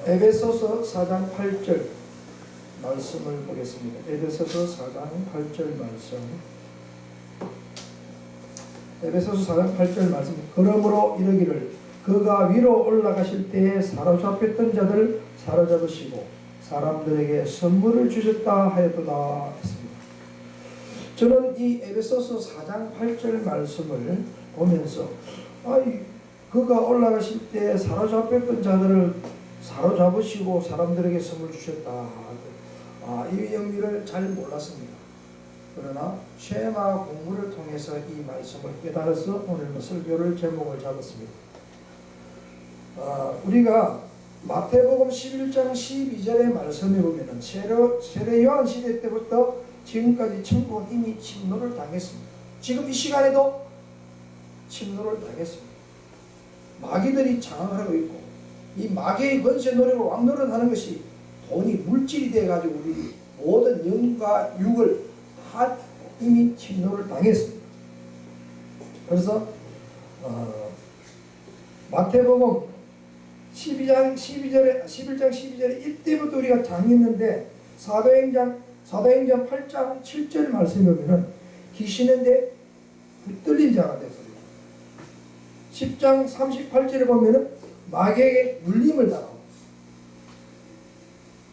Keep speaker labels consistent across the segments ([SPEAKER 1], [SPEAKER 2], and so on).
[SPEAKER 1] 에베소서 4장 8절 말씀을 보겠습니다. 에베소서 4장 8절 말씀. 에베소서 4장 8절 말씀. 그러므로 이르기를 그가 위로 올라가실 때에 사로잡혔던 자들 사로잡으시고 사람들에게 선물을 주셨다 하였도다 했습니다. 저는 이 에베소서 4장 8절 말씀을 보면서 그가 올라가실 때 사로잡혔던 자들을 사로잡으시고 사람들에게 선물 주셨다. 이 의미를 잘 몰랐습니다. 그러나 쉐마 공부를 통해서 이 말씀을 깨달아서 오늘 설교를 제목을 잡았습니다. 우리가 마태복음 11장 12절의 말씀에 보면은 세례 요한 시대 때부터 지금까지 천국은 이미 침노를 당했습니다. 지금 이 시간에도 침노를 당했습니다. 마귀들이 장악하고 있고 이 마귀의 권세 노력을 왕노릇하는 것이 돈이 물질이 돼가지고 우리 모든 영과 육을 다 이미 침노를 당했습니다. 그래서 마태복음 11장 12절에 이때부터 우리가 당했는데 사도행전 8장 7절 말씀에 보면은 귀신인데 붙들린 자가 됐어요. 10장 38절에 보면은 마귀에게 눌림을 당하고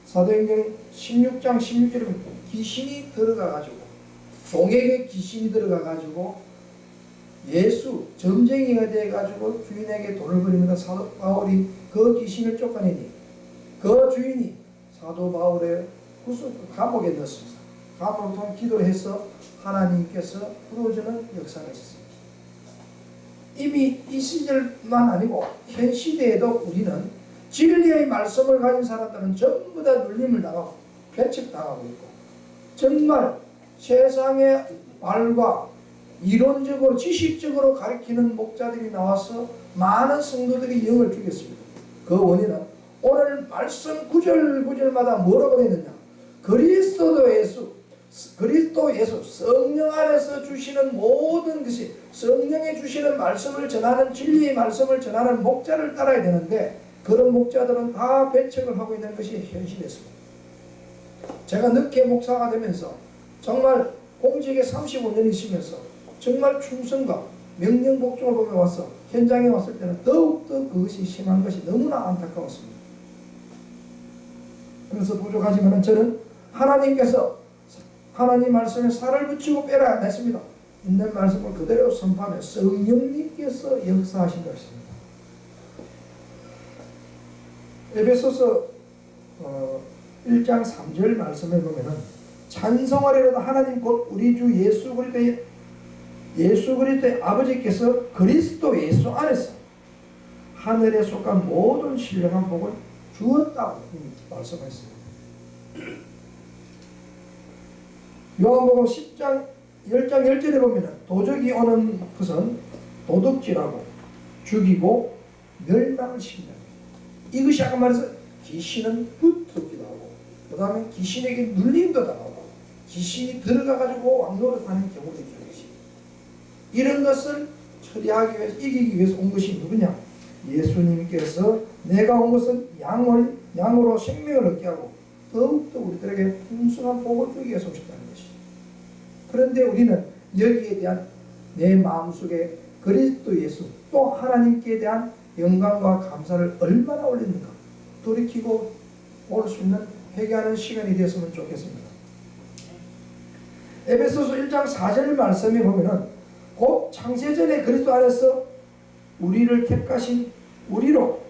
[SPEAKER 1] 사도행전 16장 16절에 보면 귀신이 들어가가지고 종에게 귀신이 들어가가지고 예수 점쟁이가 돼가지고 주인에게 돈을 버리면서 사도 바울이 그 귀신을 쫓아내니 그 주인이 사도 바울의 감옥에 넣었습니다. 감옥을 통해 기도를 해서 하나님께서 풀어주는 역사가 있었습니다. 이미 이 시절만 아니고 현 시대에도 우리는 진리의 말씀을 가진 사람들은 전부 다 눌림을 당하고 배척당하고 있고 정말 세상의 말과 이론적으로 지식적으로 가르치는 목자들이 나와서 많은 성도들이 영을 죽였습니다. 그 원인은 오늘 말씀 구절마다 뭐라고 했느냐, 그리스도 예수 성령 안에서 주시는 모든 것이 성령이 주시는 말씀을 전하는 진리의 말씀을 전하는 목자를 따라야 되는데 그런 목자들은 다 배척을 하고 있는 것이 현실이었습니다. 제가 늦게 목사가 되면서 정말 공직에 35년 있으면서 정말 충성과 명령복종을 보며 와서 현장에 왔을 때는 더욱더 그것이 심한 것이 너무나 안타까웠습니다. 그래서 부족하지만 저는 하나님께서 하나님 말씀에 살을 붙이고 빼라 안 했습니다. 있는 말씀을 그대로 선포하며 성령님께서 역사하신 것입니다. 에베소서 1장 3절 말씀에 보면은 찬송하리로다 하나님 곧 우리 주 예수 그리스도의 아버지께서 그리스도 예수 안에서 하늘에 속한 모든 신령한 복을 주었다고 말씀하셨습니다. 요한복음 10장 10절에 보면 도적이 오는 것은 도둑질하고 죽이고 멸망을 시킨다. 이것이 아까 말해서 귀신은 붙들기도 하고 그 다음에 귀신에게 눌림도 당하고 귀신이 들어가가지고 왕노릇하는 경우도 있는 것이 이런 것을 처리하기 위해서 이기기 위해서 온 것이 누구냐? 예수님께서 내가 온 것은 양으로 생명을 얻게 하고 더욱더 우리들에게 풍성한 복을 주기 위해서 오셨다는 것이. 그런데 우리는 여기에 대한 내 마음속에 그리스도 예수 또 하나님께 대한 영광과 감사를 얼마나 올렸는가 돌이키고 올 수 있는 회개하는 시간이 되었으면 좋겠습니다. 에베소서 1장 4절 말씀에 보면은 곧 창세전에 그리스도 안에서 우리를 택하신 우리로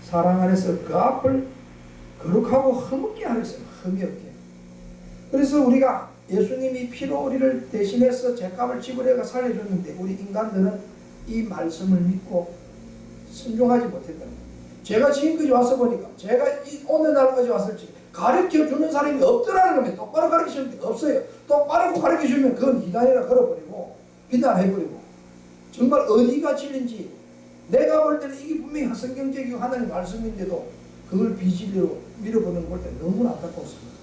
[SPEAKER 1] 사랑 안에서 그 앞을 거룩하고 흠없게 하셨어요. 흠이 없게. 그래서 우리가 예수님이 피로 우리를 대신해서 죄값을 지불해가 살려줬는데 우리 인간들은 이 말씀을 믿고 순종하지 못했다는 거예요. 제가 지금까지 와서 보니까 제가 어느 날까지 왔을지 가르쳐주는 사람이 없더라는 겁니다. 똑바로 가르쳐주는 게 없어요. 똑바로 가르쳐주면 그건 이단이라 걸어버리고 비난해버리고 정말 어디가 진리인지 내가 볼 때는 이게 분명히 성경적이고 하나님 말씀인데도 그걸 비진리로 밀어보는 걸 때 너무나 안타깝습니다.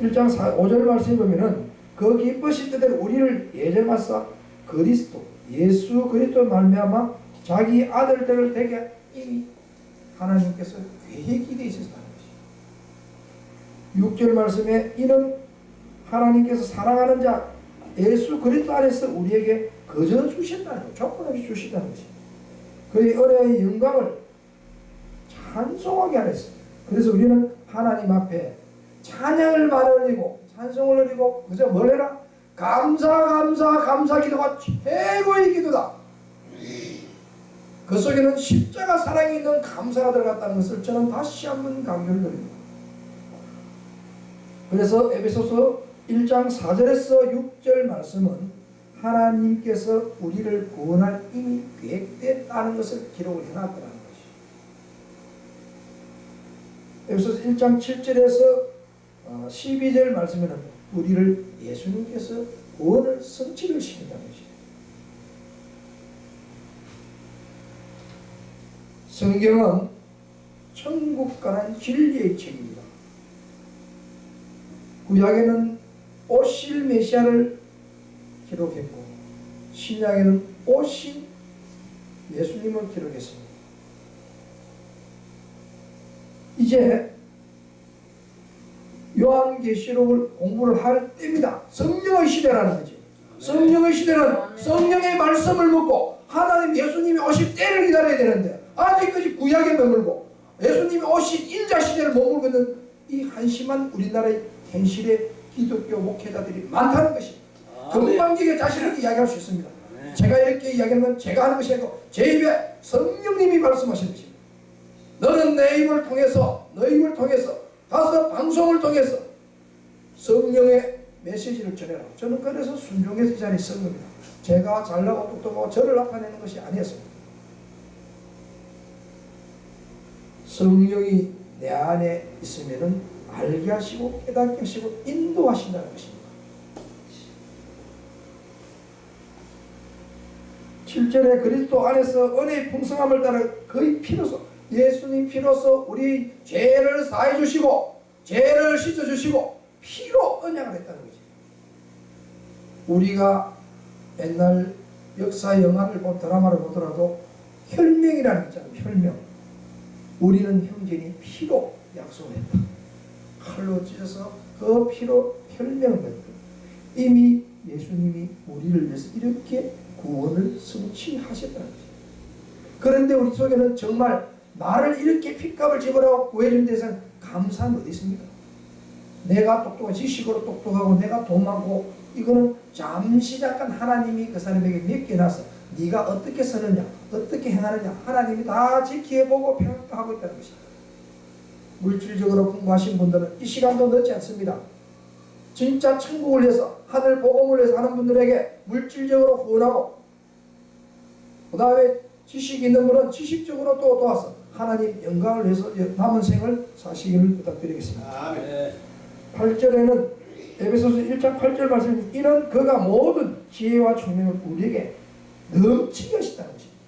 [SPEAKER 1] 1장 5절 말씀에 보면은 그 기쁘신 뜻대로 우리를 예정하사 그리스도 예수 그리스도 말미암아 자기 아들들을 되게 이미 하나님께서 계획이 되어 있었다는 것이. 6절 말씀에 이는 하나님께서 사랑하는 자 예수 그리스도 안에서 우리에게 거저 주신다는 것, 조건 없이 주신다는 것이. 그의 은혜의 영광을 찬송하게 하였습니다. 그래서 우리는 하나님 앞에 찬양을 많이 올리고 찬송을 올리고 그저 뭘 해라? 감사 기도가 최고의 기도다. 그 속에는 십자가 사랑이 있는 감사가 들어갔다는 것을 저는 다시 한번 강조를 드립니다. 그래서 에베소서 1장 4절에서 6절 말씀은 하나님께서 우리를 구원할 이미 계획됐다는 것을 기록을 해놨더라는 것이. 에베소서 1장 7절에서 12절 말씀에는 우리를 예수님께서 구원을 성취를 시킨다는 것이에요. 성경은 천국 가는 진리의 책입니다. 구약에는 오실 메시아를 기록했고 신약에는 오신 예수님을 기록했습니다. 이제 요한계시록을 공부를 할 때입니다. 성령의 시대라는 거지. 성령의 시대는 성령의 말씀을 묻고 하나님 예수님이 오실 때를 기다려야 되는데 아직까지 구약에 머물고 예수님이 오신 인자 시대를 머물고 있는 이 한심한 우리나라의 현실의 기독교 목회자들이 많다는 것이 금방지게 자신있게 이야기할 수 있습니다. 제가 이렇게 이야기하는 건 제가 하는 것이 아니고 제 입에 성령님이 말씀하신 것입니다. 너는 내 입을 통해서 너의 입을 통해서 가서 방송을 통해서 성령의 메시지를 전해라. 저는 그래서 순종해서 이 자리에 선 겁니다. 제가 잘나고 똑똑하고 저를 나타내는 것이 아니었습니다. 성령이 내 안에 있으면은 알게 하시고 깨닫게 하시고 인도하신다는 것입니다. 7절에 그리스도 안에서 은혜의 풍성함을 따라 그의 피로서 예수님 피로서 우리 죄를 사해 주시고 죄를 씻어 주시고 피로 언약을 했다는 거지. 우리가 옛날 역사 영화를 드라마를 보더라도 혈명이라는 게 있잖아요. 혈명. 우리는 형제니 피로 약속을 했다. 칼로 찢어서 그 피로 혈명을 했다. 이미 예수님이 우리를 위해서 이렇게 구원을 성취하셨다는 거지. 그런데 우리 속에는 정말 나를 이렇게 핏값을 지불하고 구해준 데서는 감사는 어디 있습니까? 내가 똑똑한 지식으로 똑똑하고 내가 돈 많고 이거는 잠시 잠깐 하나님이 그 사람에게 맡겨놔서 네가 어떻게 쓰느냐 어떻게 행하느냐 하나님이 다 지켜보고 평가하고 있다는 것입니다. 물질적으로 풍부하신 분들은 이 시간도 늦지 않습니다. 진짜 천국을 위해서 하늘 복음을 위해서 하는 분들에게 물질적으로 후원하고 그 다음에 지식이 있는 분은 지식적으로 또 도와서 하나님 영광을 위해서 남은 생을 사시기를 부탁드리겠습니다. 아멘. 8절에는 에베소서 1장 8절 말씀 이는 그가 모든 지혜와 총명을 우리에게 넘치게 하셨다는 것입니다.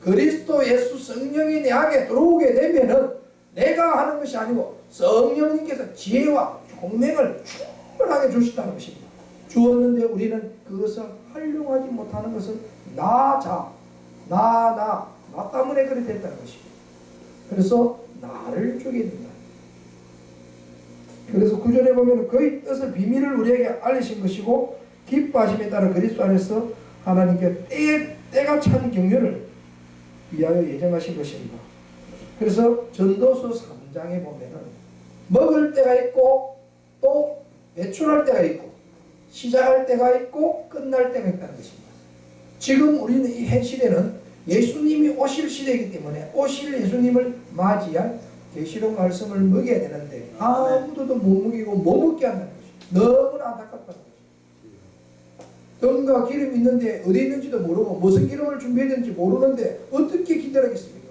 [SPEAKER 1] 그리스도 예수 성령이 내 안에 들어오게 되면은 내가 하는 것이 아니고 성령님께서 지혜와 총명을 충분하게 주신다는 것입니다. 주었는데 우리는 그것을 활용하지 못하는 것은 나 때문에 그렇게 됐다는 것입니다. 그래서 나를 주게 된다. 그래서 구절에 보면 그의 뜻을 비밀을 우리에게 알리신 것이고 기뻐하심에 따라 그리스도 안에서 하나님께 때가 찬 경륜을 위하여 예정하신 것입니다. 그래서 전도서 3장에 보면은 먹을 때가 있고 또 매출할 때가 있고 시작할 때가 있고 끝날 때가 있다는 것입니다. 지금 우리는 이 현 시대는 예수님이 오실 시대이기 때문에 오실 예수님을 맞이한 계시록 말씀을 먹여야 되는데 아무도 못 먹이고 못 먹게 한다는 것이 너무나 안타깝다는 것이. 덤과 기름이 있는데 어디 있는지도 모르고 무슨 기름을 준비해야 되는지 모르는데 어떻게 기다리겠습니까?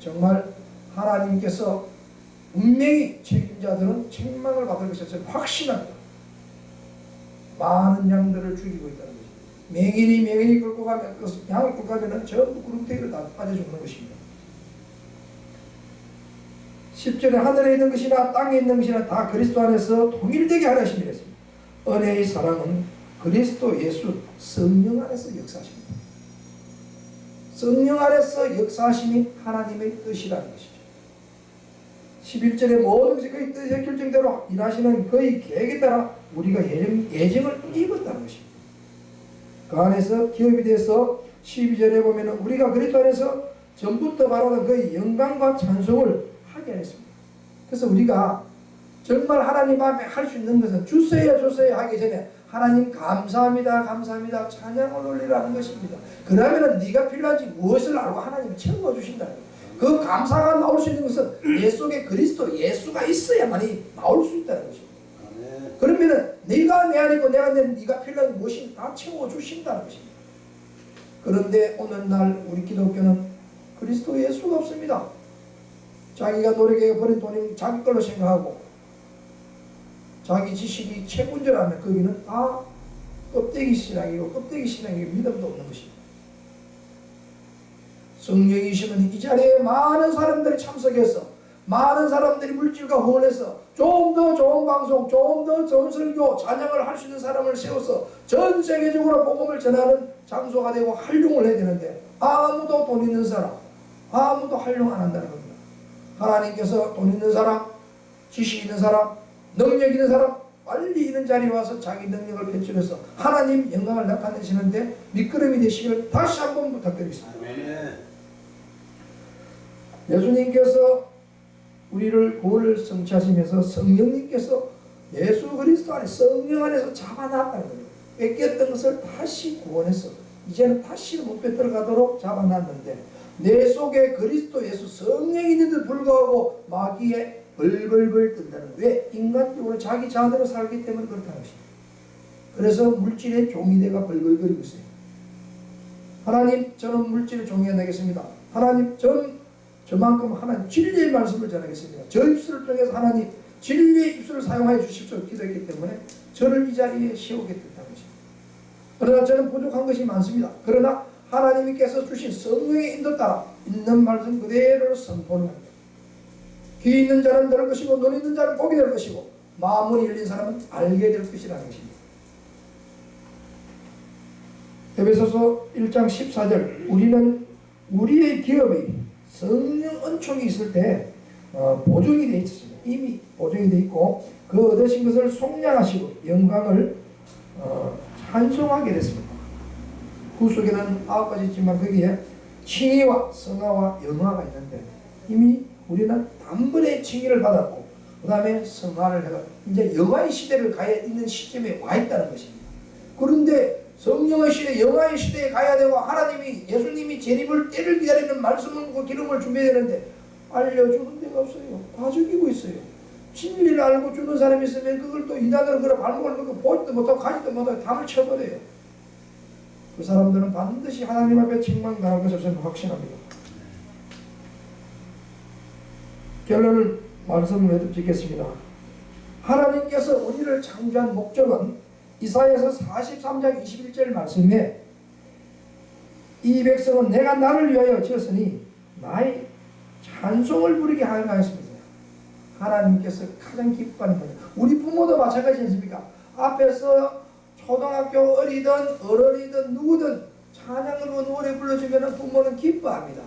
[SPEAKER 1] 정말 하나님께서 분명히 책임자들은 책망을 받을 것이 저는 확신합니다. 많은 양들을 죽이고 있다는 것입니다. 맹인이 끌고 가면 그 양을 끌고 가면은 전부 구름대기를 다 빠져 죽는 것입니다. 10절에 하늘에 있는 것이나 땅에 있는 것이나 다 그리스도 안에서 통일되게 하려 하심이라 했습니다. 은혜의 사랑은 그리스도 예수 성령 안에서 역사하십니다. 성령 안에서 역사하심이 하나님의 뜻이라는 것이죠. 11절에 모든 것이 그의 뜻의 결정대로 일하시는 그의 계획에 따라 우리가 예정을 입었다는 것입니다. 그 안에서 기업이 돼서 12절에 보면 우리가 그리스도 안에서 전부터 바라던 그의 영광과 찬송을 하게 했습니다. 그래서 우리가 정말 하나님 앞에 할 수 있는 것은 주세요 주세요 하기 전에 하나님 감사합니다 감사합니다 찬양을 올리라는 것입니다. 그러면 네가 필요한지 무엇을 알고 하나님이 채워주신다는 거예요. 그 감사가 나올 수 있는 것은 내 속에 그리스도 예수가 있어야만이 나올 수 있다는 것입니다. 그러면 네가 내 안이고 내가 네가 필요한 무엇이 다 채워주신다는 것입니다. 그런데 오늘날 우리 기독교는 그리스도 예수가 없습니다. 자기가 노력해 버린 돈이 자기 걸로 생각하고 자기 지식이 최고인 줄 알면 거기는 다 껍데기 신앙이고 껍데기 신앙이고 믿음도 없는 것입니다. 성령이시면 이 자리에 많은 사람들이 참석해서 많은 사람들이 물질과 후원해서 좀 더 좋은 방송, 좀 더 좋은 설교, 찬양을 할 수 있는 사람을 세워서 전 세계적으로 복음을 전하는 장소가 되고 활용을 해야 되는데 아무도 돈 있는 사람, 아무도 활용 안 한다는 겁니다. 하나님께서 돈 있는 사람, 지식 있는 사람, 능력 있는 사람 빨리 있는 자리에 와서 자기 능력을 표출해서 하나님 영광을 나타내시는데 미끄럼이 되시길 다시 한번 부탁드리겠습니다. 예수님께서 우리를 구원을 성취하시면서 성령님께서 예수 그리스도 안에 성령 안에서 잡아놨다는 거예요. 뺏겼던 것을 다시 구원해서 이제는 다시 못 뺏들어가도록 잡아놨는데 내 속에 그리스도 예수 성령이 있는데도 불구하고 마귀에 벌벌벌 뜬다는 거예요. 왜? 인간적으로 자기 자아대로 살기 때문에 그렇다는 것입니다. 그래서 물질의 종이대가 벌벌거리고 있어요. 하나님 저는 물질의 종이가 되겠습니다. 하나님 저만큼 하나님 진리의 말씀을 전하겠습니다. 저 입술을 통해서 하나님 진리의 입술을 사용하여 주십시오 기도했기 때문에 저를 이 자리에 세우겠다는 것입니다. 그러나 저는 부족한 것이 많습니다. 그러나 하나님께서 주신 성령의 인도 따라 있는 말씀 그대로 선포를 합니다. 귀 있는 자는 들을 것이고 눈 있는 자는 보게 될 것이고 마음이 열린 사람은 알게 될 것이라는 것입니다. 에베소서 1장 14절 우리는 우리의 기업이 성령 은총이 있을 때 보증이 되어 있습니다. 이미 보증이 되어 있고 그 얻으신 것을 속량하시고 영광을 찬송하게 됐습니다. 후속에는 9가지 있지만 거기에 칭의와 성화와 영화가 있는데 이미 우리는 단번에 칭의를 받았고 그 다음에 성화를 해가 이제 영화의 시대를 가야 있는 시점에 와 있다는 것입니다. 그런데 성령의 시대, 영화의 시대에 가야 되고 하나님이 예수님이 재림을 때를 기다리는 말씀을 그 기름을 준비해야 되는데 알려주는 데가 없어요. 다 죽이고 있어요. 진리를 알고 주는 사람이 있으면 그걸 또 이단으로 그래 발목을 놓고 보지도 못하고 가지도 못하고 담을 쳐버려요. 그 사람들은 반드시 하나님 앞에 책망당할 것을 저는 확신합니다. 결론을 말씀을 해드리겠습니다. 하나님께서 우리를 창조한 목적은 이사야서 43장 21절 말씀에 이 백성은 내가 나를 위하여 지었으니 나의 찬송을 부르게 하려 하였습니다. 하나님께서 가장 기뻐하는 거예요. 우리 부모도 마찬가지 않습니까? 앞에서 초등학교 어리든 어른이든 누구든 찬양으로 노래 불러주면 부모는 기뻐합니다.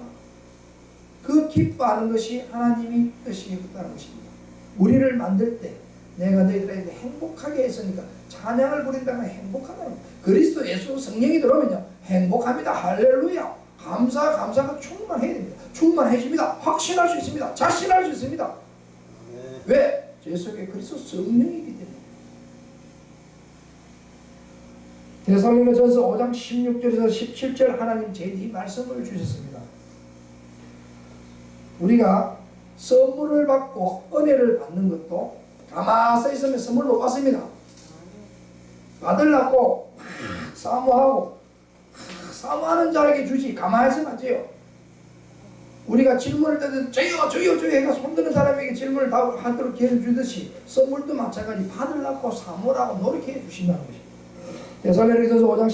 [SPEAKER 1] 그 기뻐하는 것이 하나님이 뜻이었다는 것입니다. 우리를 만들 때 내가 너희들에게 행복하게 했으니까 찬양을 부린다면 행복하다는 그리스도 예수 성령이 들어오면요 행복합니다. 할렐루야. 감사가 충만해야 됩니다. 충만해집니다. 확신할 수 있습니다. 자신할 수 있습니다. 네. 왜? 제 속에 그리스도 성령이기 때문에. 데살로니가전서 5장 16절에서 17절 하나님 제디 말씀을 주셨습니다. 우리가 선물을 받고 은혜를 받는 것도 가만히 서 있으면 선물 못 받습니다. 받으려고 사모하고 사모하는 자에게 주지 가만히 있으면 안 돼요. 우리가 질문을 때도 저요 해가 손드는 사람에게 질문을 다 하도록 기회를 주듯이 선물도 마찬가지 받으려고 사모하고 노력해 주신다는 것입니다. 데살로니가전서 5장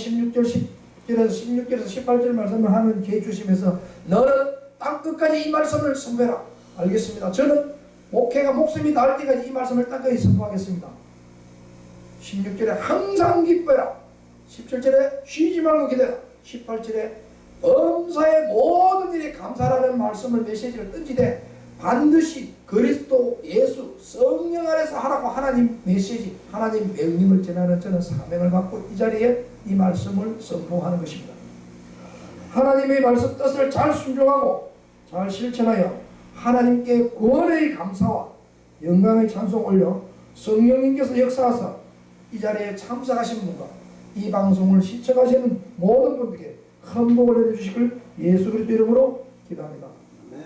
[SPEAKER 1] 16절에서 18절 말씀을 하는 기회 주시면서 너는 땅끝까지 이 말씀을 선포해라. 알겠습니다. 저는 목회가 목숨이 나을 때까지 이 말씀을 땅끝까지 선포하겠습니다. 16절에 항상 기뻐해라. 17절에 쉬지 말고 기도해라. 18절에 범사의 모든 일에 감사라는 말씀을 메시지를 던지되 반드시 그리스도 예수 성령 안에서 하라고 하나님 메시지 하나님 명령을 전하는 저는 사명을 받고 이 자리에 이 말씀을 선포하는 것입니다. 하나님의 말씀 뜻을 잘 순종하고 잘 실천하여 하나님께 구원의 감사와 영광의 찬송 올려 성령님께서 역사하사 이 자리에 참석하신 분과 이 방송을 시청하시는 모든 분들께 큰 복을 내려주시길 예수 그리스도 이름으로 기도합니다.
[SPEAKER 2] 네.